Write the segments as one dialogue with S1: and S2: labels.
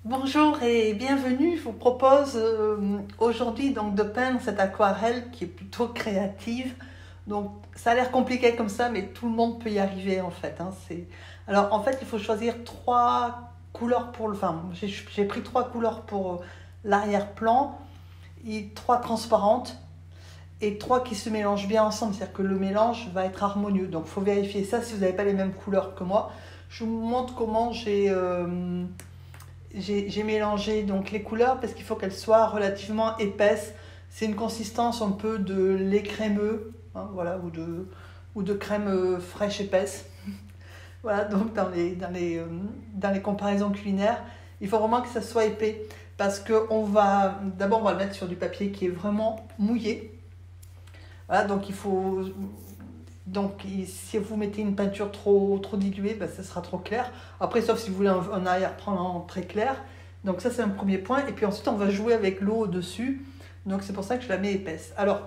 S1: Bonjour et bienvenue. Je vous propose aujourd'hui donc de peindre cette aquarelle qui est plutôt créative. Donc ça a l'air compliqué comme ça, mais tout le monde peut y arriver en fait. Alors en fait, il faut choisir trois couleurs pour le. Enfin, j'ai pris trois couleurs pour l'arrière-plan, et trois transparentes et trois qui se mélangent bien ensemble. C'est-à-dire que le mélange va être harmonieux. Donc il faut vérifier ça si vous n'avez pas les mêmes couleurs que moi. Je vous montre comment j'ai mélangé donc les couleurs parce qu'il faut qu'elles soient relativement épaisses. C'est une consistance un peu de lait crémeux, hein, voilà, ou de crème fraîche épaisse. Voilà, donc dans les comparaisons culinaires, il faut vraiment que ça soit épais parce que d'abord on va le mettre sur du papier qui est vraiment mouillé. Voilà, donc si vous mettez une peinture trop diluée, ben, ça sera trop clair. Après, sauf si vous voulez un arrière-plan très clair. Donc ça, c'est un premier point. Et puis ensuite, on va jouer avec l'eau au-dessus. Donc c'est pour ça que je la mets épaisse. Alors,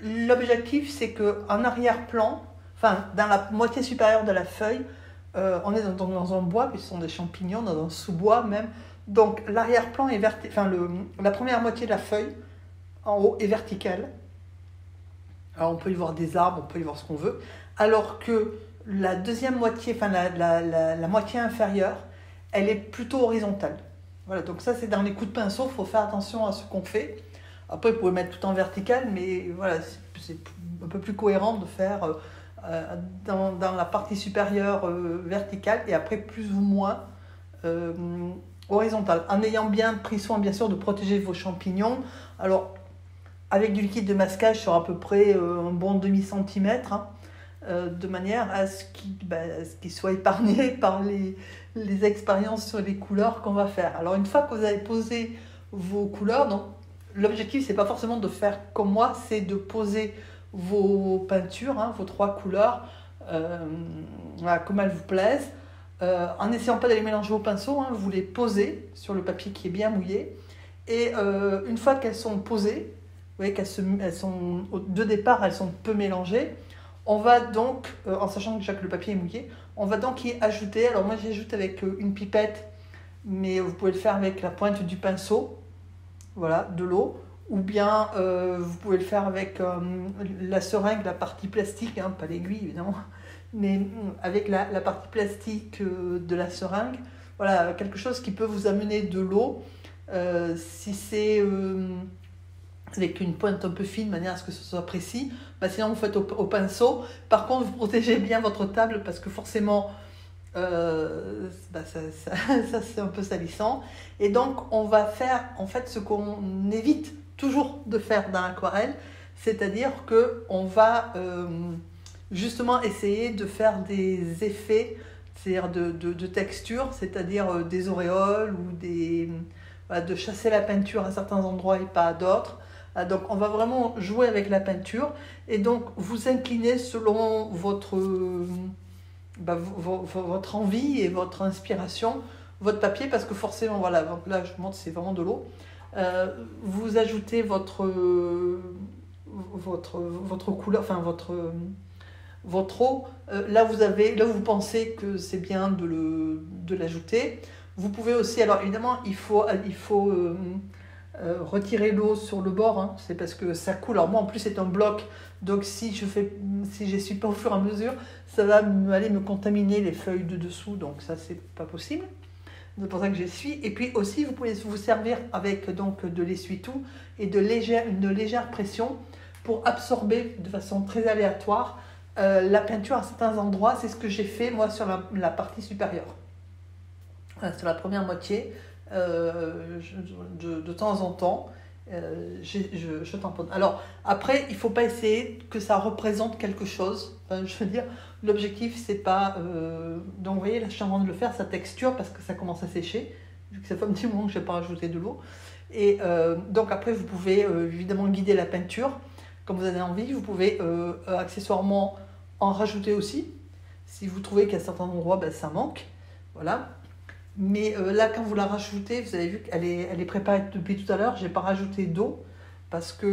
S1: l'objectif, c'est qu'en arrière-plan, enfin, dans la moitié supérieure de la feuille, on est dans un bois, puis ce sont des champignons, dans un sous-bois même. Donc l'arrière-plan est vertical. Enfin, la première moitié de la feuille, en haut, est verticale. Alors on peut y voir des arbres, on peut y voir ce qu'on veut, alors que la deuxième moitié, enfin la moitié inférieure, elle est plutôt horizontale. Voilà, donc ça c'est dans les coups de pinceau, il faut faire attention à ce qu'on fait. Après vous pouvez mettre tout en vertical, mais voilà, c'est un peu plus cohérent de faire dans la partie supérieure verticale et après plus ou moins horizontale, en ayant bien pris soin bien sûr de protéger vos champignons. Alors avec du liquide de masquage sur à peu près un bon demi-centimètre, hein, de manière à ce qu'il soit épargné par les expériences sur les couleurs qu'on va faire. Alors une fois que vous avez posé vos couleurs, donc, l'objectif c'est pas forcément de faire comme moi, c'est de poser vos peintures, hein, vos trois couleurs, voilà, comme elles vous plaisent, en n'essayant pas de les mélanger au pinceau, hein, vous les posez sur le papier qui est bien mouillé, et une fois qu'elles sont posées, vous voyez elles sont de départ, elles sont peu mélangées. On va donc, en sachant que déjà que le papier est mouillé, on va donc y ajouter. Alors moi j'ajoute avec une pipette, mais vous pouvez le faire avec la pointe du pinceau, voilà, de l'eau, ou bien vous pouvez le faire avec la seringue, la partie plastique, hein, pas l'aiguille évidemment, mais avec la partie plastique de la seringue. Voilà, quelque chose qui peut vous amener de l'eau. Si c'est avec une pointe un peu fine, de manière à ce que ce soit précis. Bah, sinon, vous faites au pinceau. Par contre, vous protégez bien votre table parce que forcément, ça c'est un peu salissant. Et donc, on va faire en fait ce qu'on évite toujours de faire dans l'aquarelle, c'est-à-dire qu'on va justement essayer de faire des effets, c'est-à-dire de texture, c'est-à-dire des auréoles ou voilà, de chasser la peinture à certains endroits et pas à d'autres. Donc on va vraiment jouer avec la peinture et donc vous inclinez selon votre envie et votre inspiration, votre papier, parce que forcément, voilà, donc là je vous montre, c'est vraiment de l'eau. Vous ajoutez votre couleur, enfin votre eau. Là vous pensez que c'est bien de l'ajouter. Vous pouvez aussi, alors évidemment il faut retirer l'eau sur le bord, hein, c'est parce que ça coule. Alors moi en plus c'est un bloc, donc si j'essuie pas au fur et à mesure, ça va aller me contaminer les feuilles de dessous, donc ça c'est pas possible. C'est pour ça que j'essuie. Et puis aussi vous pouvez vous servir avec donc de l'essuie-tout et une légère pression pour absorber de façon très aléatoire la peinture à certains endroits. C'est ce que j'ai fait moi sur la partie supérieure. Voilà, sur la première moitié. De temps en temps, je tamponne. Alors après, il ne faut pas essayer que ça représente quelque chose. Enfin, je veux dire, l'objectif c'est pas. Donc vous voyez, là je suis en train de le faire, sa texture, parce que ça commence à sécher, vu que ça fait un petit moment que je n'ai pas rajouté de l'eau. Et donc après, vous pouvez évidemment guider la peinture comme vous avez envie. Vous pouvez accessoirement en rajouter aussi, si vous trouvez qu'à certains endroits ça manque. Voilà. Mais là, quand vous la rajoutez, vous avez vu qu'elle est préparée depuis tout à l'heure. Je n'ai pas rajouté d'eau parce qu'à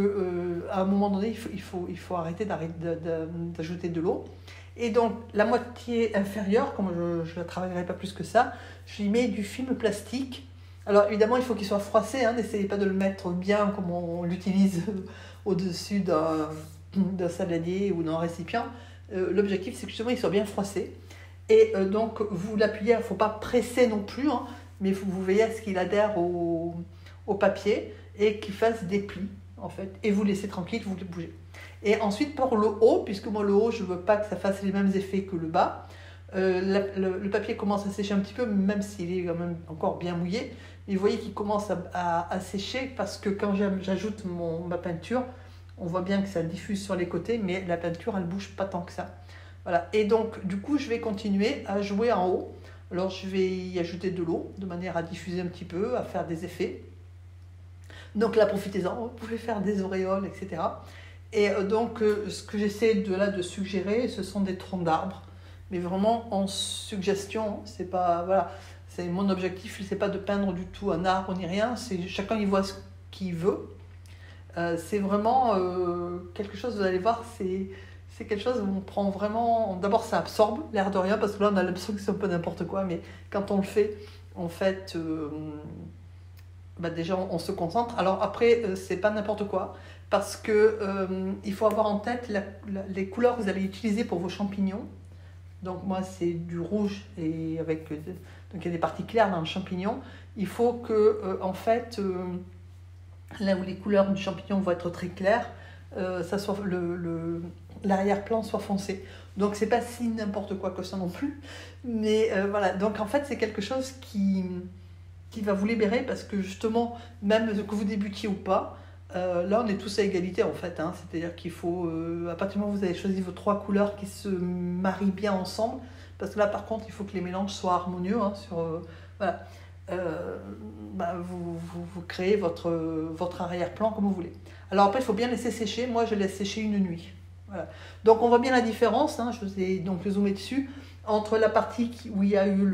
S1: un moment donné, il faut arrêter d'ajouter de l'eau. Et donc, la moitié inférieure, comme je ne la travaillerai pas plus que ça, j'y mets du film plastique. Alors, évidemment, il faut qu'il soit froissé, hein, n'essayez pas de le mettre bien comme on l'utilise au-dessus d'un saladier ou d'un récipient. L'objectif, c'est que justement, il soit bien froissé. Et donc, vous l'appuyez, il ne faut pas presser non plus, hein, mais vous veillez à ce qu'il adhère au papier et qu'il fasse des plis, en fait. Et vous laissez tranquille, vous le bougez. Et ensuite, pour le haut, puisque moi, le haut, je ne veux pas que ça fasse les mêmes effets que le bas, le papier commence à sécher un petit peu, même s'il est quand même encore bien mouillé. Mais vous voyez qu'il commence à sécher parce que quand j'ajoute ma peinture, on voit bien que ça diffuse sur les côtés, mais la peinture, elle ne bouge pas tant que ça. Voilà. Et donc, du coup, je vais continuer à jouer en haut. Alors, je vais y ajouter de l'eau, de manière à diffuser un petit peu, à faire des effets. Donc là, profitez-en, vous pouvez faire des auréoles, etc. Et donc, ce que j'essaie de suggérer, ce sont des troncs d'arbres, mais vraiment en suggestion. C'est pas, voilà, c'est mon objectif, c'est pas de peindre du tout un arbre ni rien. C'est chacun y voit ce qu'il veut. C'est vraiment quelque chose. Vous allez voir, c'est quelque chose où on prend vraiment. D'abord, ça absorbe l'air de rien parce que là, on a l'impression que c'est un peu n'importe quoi, mais quand on le fait, en fait. Déjà on se concentre. Alors après, c'est pas n'importe quoi, parce que il faut avoir en tête les couleurs que vous allez utiliser pour vos champignons. Donc moi c'est du rouge et avec donc il y a des parties claires dans le champignon. Il faut que en fait là où les couleurs du champignon vont être très claires, ça soit l'arrière-plan soit foncé. Donc c'est pas si n'importe quoi que ça non plus, mais voilà. Donc en fait c'est quelque chose qui va vous libérer parce que justement, même que vous débutiez ou pas, là on est tous à égalité en fait, hein. C'est-à-dire qu'il faut, à partir du moment où vous avez choisi vos 3 couleurs qui se marient bien ensemble, parce que là par contre il faut que les mélanges soient harmonieux, hein, voilà. Vous créez votre arrière-plan comme vous voulez. Alors après il faut bien laisser sécher, moi je laisse sécher une nuit. Voilà. Donc on voit bien la différence, hein, je vous ai donc zoomé dessus, entre la partie où il y a eu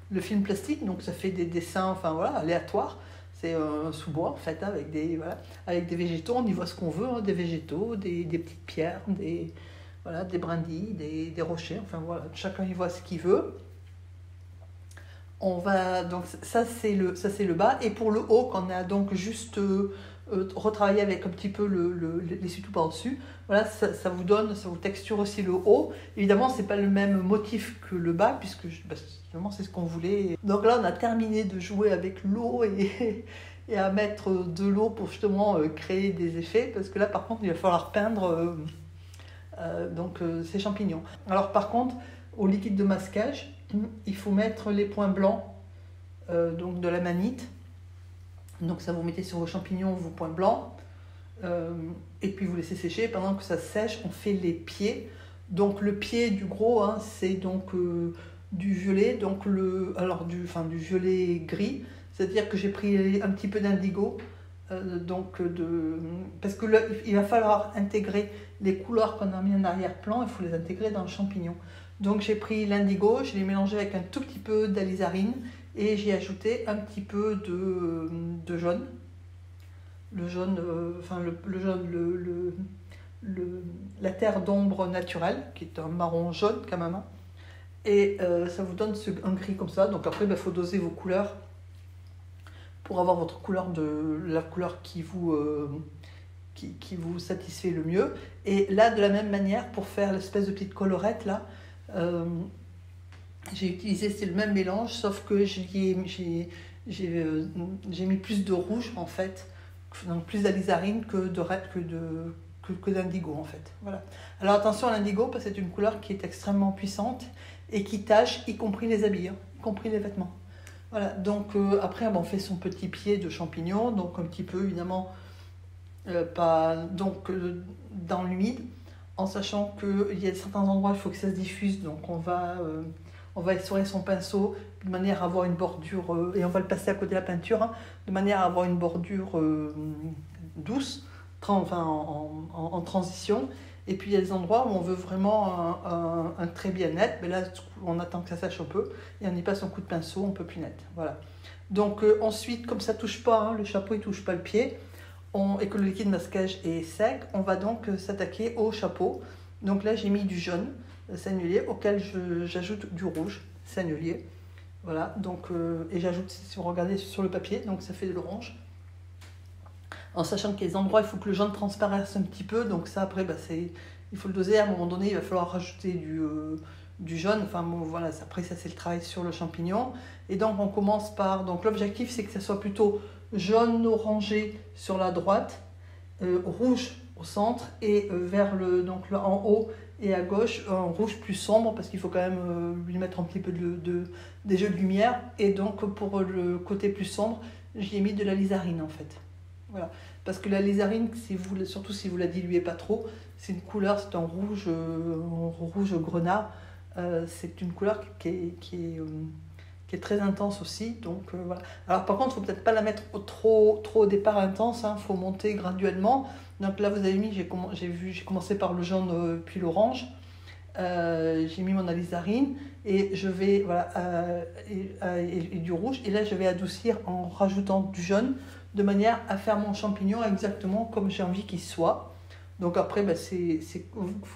S1: le film plastique, donc ça fait des dessins enfin, voilà, aléatoires. C'est un sous-bois en fait, avec des végétaux, on y voit ce qu'on veut, hein, des végétaux, des petites pierres, des brindilles, des rochers, enfin voilà, chacun y voit ce qu'il veut. Donc ça c'est le bas, et pour le haut, qu'on a donc juste retravaillé avec un petit peu l'essuie-tout par-dessus, voilà, ça vous texture aussi le haut. Évidemment, c'est pas le même motif que le bas, puisque finalement c'est ce qu'on voulait. Donc là, on a terminé de jouer avec l'eau et à mettre de l'eau pour justement créer des effets, parce que là, par contre, il va falloir peindre ces champignons. Alors par contre, au liquide de masquage, il faut mettre les points blancs donc de la manite. Donc ça, vous mettez sur vos champignons vos points blancs, et puis vous laissez sécher. Pendant que ça sèche, on fait les pieds. Donc le pied du gros, hein, c'est donc du violet, donc du violet gris. C'est-à-dire que j'ai pris un petit peu d'indigo, parce que là, il va falloir intégrer les couleurs qu'on a mis en arrière-plan, il faut les intégrer dans le champignon. Donc j'ai pris l'indigo, je l'ai mélangé avec un tout petit peu d'alizarine et j'ai ajouté un petit peu de jaune. Le jaune, la terre d'ombre naturelle, qui est un marron jaune quand même. Et ça vous donne un gris comme ça. Donc après, il faut doser vos couleurs pour avoir votre couleur la couleur qui vous satisfait le mieux. Et là, de la même manière, pour faire l'espèce de petite colorette là, j'ai utilisé, c'est le même mélange, sauf que j'ai mis plus de rouge en fait, donc plus d'alizarine que d'indigo en fait. Voilà. Alors attention à l'indigo, parce que c'est une couleur qui est extrêmement puissante et qui tache, y compris les habits, hein, y compris les vêtements. Voilà. Donc après, on fait son petit pied de champignon, donc un petit peu évidemment dans l'humide, en sachant qu'il y a certains endroits il faut que ça se diffuse, donc on va essorer son pinceau de manière à avoir une bordure, et on va le passer à côté de la peinture, hein, de manière à avoir une bordure douce, en transition. Et puis il y a des endroits où on veut vraiment un trait bien net, mais là on attend que ça sèche un peu, et on y passe un coup de pinceau un peu plus net. Voilà. Donc ensuite, comme ça ne touche pas, hein, le chapeau il ne touche pas le pied, et que le liquide masquage est sec, on va donc s'attaquer au chapeau. Donc là, j'ai mis du jaune sennelier auquel j'ajoute du rouge sennelier. Voilà, donc, et j'ajoute, si vous regardez sur le papier, donc ça fait de l'orange. En sachant qu'il y a des endroits, il faut que le jaune transparaisse un petit peu, donc ça après, il faut le doser. À un moment donné, il va falloir rajouter du jaune. Enfin bon, voilà, après ça c'est le travail sur le champignon. Et donc on commence par, donc l'objectif c'est que ça soit plutôt jaune orangé sur la droite, rouge au centre et donc là, en haut et à gauche un rouge plus sombre parce qu'il faut quand même lui mettre un petit peu des jeux de lumière. Et donc pour le côté plus sombre, j'y ai mis de la lizarine en fait. Voilà. Parce que la lizarine, surtout si vous la diluez pas trop, c'est une couleur, c'est un rouge grenat. C'est une couleur qui est très intense aussi. Donc voilà. Alors par contre, il ne faut peut-être pas la mettre trop au départ intense. Il faut monter graduellement. Donc là, vous avez mis, j'ai commencé par le jaune puis l'orange. J'ai mis mon alizarine et je vais et du rouge. Et là, je vais adoucir en rajoutant du jaune de manière à faire mon champignon exactement comme j'ai envie qu'il soit. Donc après, c'est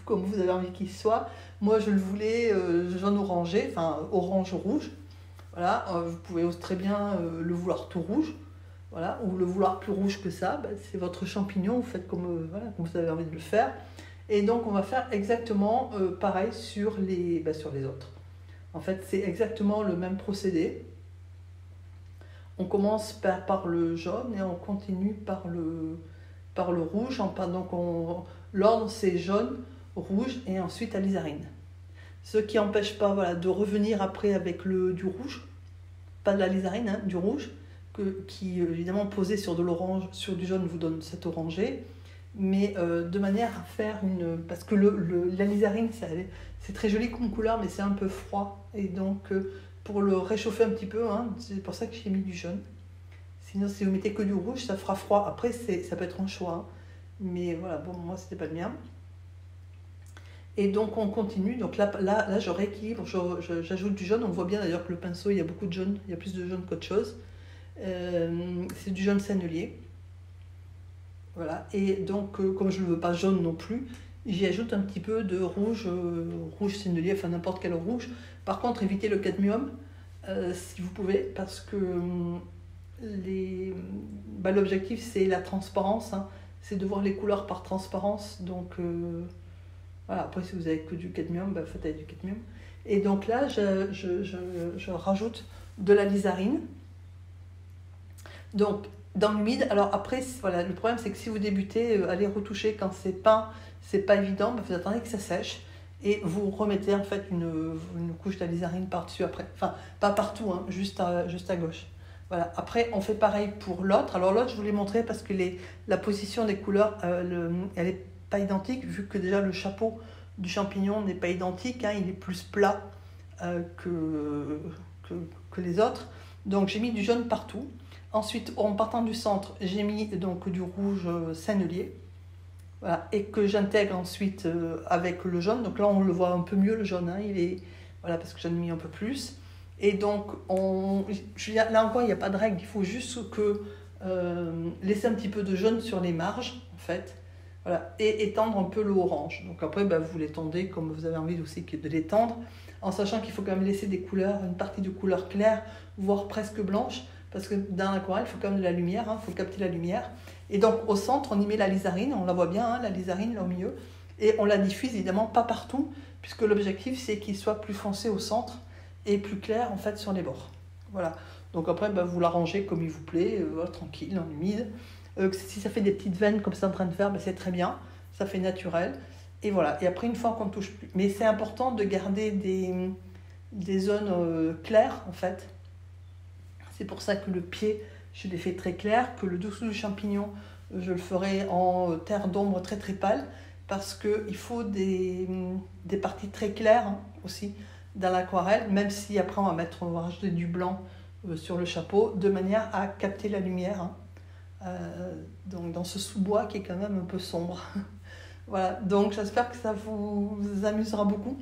S1: comme vous avez envie qu'il soit. Moi, je le voulais jaune orangé, enfin orange-rouge. Voilà, vous pouvez très bien le vouloir tout rouge, voilà, ou le vouloir plus rouge que ça. C'est votre champignon, vous faites comme vous avez envie de le faire. Et donc, on va faire exactement pareil sur les autres. En fait, c'est exactement le même procédé. On commence par le jaune et on continue par le rouge. Donc l'ordre c'est jaune, rouge et ensuite alizarine. Ce qui n'empêche pas de revenir après avec du rouge, pas de l'alizarine, du rouge, qui évidemment posé sur de l'orange, sur du jaune vous donne cet orangé, mais de manière à faire parce que l'alizarine c'est très joli comme couleur mais c'est un peu froid et donc pour le réchauffer un petit peu, c'est pour ça que j'ai mis du jaune. Sinon, si vous mettez que du rouge, ça fera froid. Après, ça peut être un choix. Mais voilà, bon, moi, c'était pas le mien. Et donc, on continue. Donc là je rééquilibre. J'ajoute du jaune. On voit bien d'ailleurs que le pinceau, il y a beaucoup de jaune. Il y a plus de jaune qu'autre chose. C'est du jaune sennelier. Voilà. Et donc, comme je ne veux pas jaune non plus, j'y ajoute un petit peu de rouge sennelier, enfin n'importe quel rouge. Par contre, évitez le cadmium, si vous pouvez, parce que l'objectif c'est la transparence, c'est de voir les couleurs par transparence. Donc voilà, après si vous avez que du cadmium, faites avec du cadmium. Et donc là je rajoute de la lizarine. Donc dans l'humide, alors après voilà, le problème c'est que si vous débutez, allez retoucher quand c'est peint, c'est pas évident, vous attendez que ça sèche et vous remettez en fait une couche d'alizarine par-dessus après. Enfin pas partout, juste à gauche. Voilà. Après, on fait pareil pour l'autre. Alors l'autre, je vous l'ai montré parce que la position des couleurs, elle n'est pas identique, vu que déjà le chapeau du champignon n'est pas identique, il est plus plat que les autres. Donc j'ai mis du jaune partout. Ensuite, en partant du centre, j'ai mis donc du rouge sennelier. Voilà, et que j'intègre ensuite avec le jaune. Donc là, on le voit un peu mieux, le jaune. Voilà, parce que j'en ai mis un peu plus. Et donc, là encore, il n'y a pas de règle. Il faut juste laisser un petit peu de jaune sur les marges, en fait. Voilà, et étendre un peu le orange. Donc après, vous l'étendez comme vous avez envie aussi de l'étendre, en sachant qu'il faut quand même laisser des couleurs, une partie de couleur claire, voire presque blanche, parce que dans l'aquarelle, il faut quand même de la lumière, il faut capter la lumière. Et donc, au centre, on y met la lizarine, on la voit bien, la lizarine là au milieu, et on la diffuse évidemment pas partout, puisque l'objectif, c'est qu'il soit plus foncé au centre, et plus clair en fait sur les bords. Voilà. Donc après, vous l'arrangez comme il vous plaît, tranquille, en humide. Si ça fait des petites veines comme c'est en train de faire, c'est très bien, ça fait naturel. Et voilà. Et après, une fois qu'on ne touche plus. Mais c'est important de garder des zones claires en fait. C'est pour ça que le pied, je l'ai fait très clair, que le dessous du champignon, je le ferai en terre d'ombre très très pâle, parce qu'il faut des parties très claires aussi dans l'aquarelle, même si après on va rajouter du blanc sur le chapeau, de manière à capter la lumière, donc dans ce sous-bois qui est quand même un peu sombre. Voilà, donc j'espère que ça vous amusera beaucoup,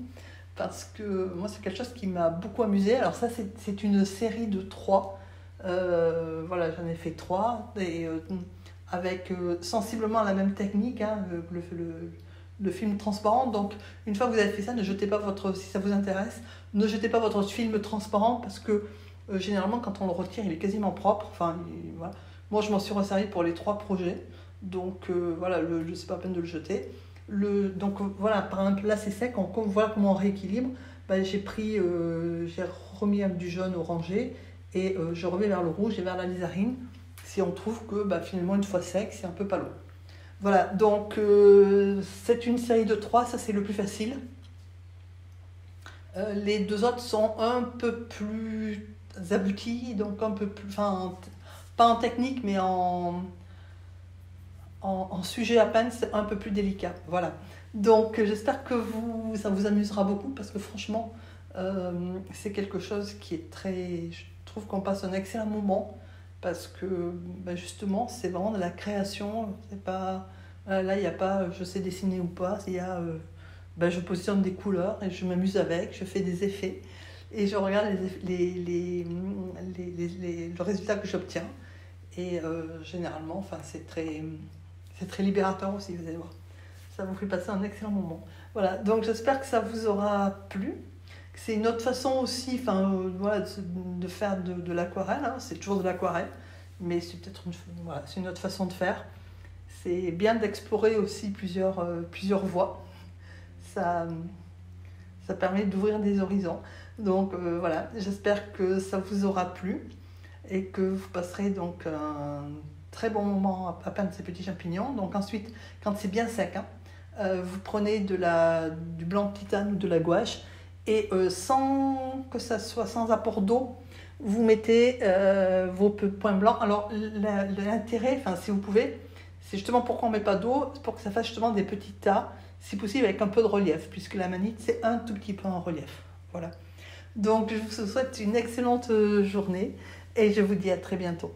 S1: parce que moi c'est quelque chose qui m'a beaucoup amusé. Alors ça c'est une série de 3, voilà, j'en ai fait 3, et avec sensiblement la même technique, le film transparent. Donc, une fois que vous avez fait ça, ne jetez pas si ça vous intéresse, ne jetez pas votre film transparent parce que généralement, quand on le retire, il est quasiment propre. Enfin, voilà. Moi, je m'en suis resservi pour les 3 projets. Donc, voilà, c'est pas la peine de le jeter. Donc, voilà, par exemple, là, c'est sec. Voilà comment on rééquilibre. Ben, j'ai remis du jaune orangé et je remets vers le rouge et vers la lizarine. Si on trouve que finalement, une fois sec, c'est un peu pas long. Voilà, donc c'est une série de 3, ça c'est le plus facile. Les 2 autres sont un peu plus aboutis, donc un peu plus, enfin, pas en technique, mais en sujet à peine, c'est un peu plus délicat. Voilà. Donc j'espère que ça vous amusera beaucoup, parce que franchement, c'est quelque chose qui est très... Je trouve qu'on passe un excellent moment, parce que justement, c'est vraiment de la création. C'est pas... Là, il n'y a pas je sais dessiner ou pas, il y a... je positionne des couleurs et je m'amuse avec, je fais des effets et je regarde le résultat que j'obtiens. Et généralement, enfin, c'est très libérateur aussi, vous allez voir. Ça vous fait passer un excellent moment. Voilà, donc j'espère que ça vous aura plu. C'est une autre façon aussi voilà, de faire de l'aquarelle. Hein. C'est toujours de l'aquarelle, mais c'est peut-être c'est une autre façon de faire. C'est bien d'explorer aussi plusieurs voies. Ça permet d'ouvrir des horizons. Donc voilà, j'espère que ça vous aura plu et que vous passerez donc un très bon moment à peindre ces petits champignons. Donc ensuite, quand c'est bien sec, vous prenez du blanc de titane ou de la gouache et sans apport d'eau, vous mettez vos points blancs. Alors l'intérêt, si vous pouvez, c'est justement pourquoi on ne met pas d'eau, pour que ça fasse justement des petits tas, si possible avec un peu de relief, puisque la manite c'est un tout petit peu en relief. Voilà. Donc je vous souhaite une excellente journée et je vous dis à très bientôt.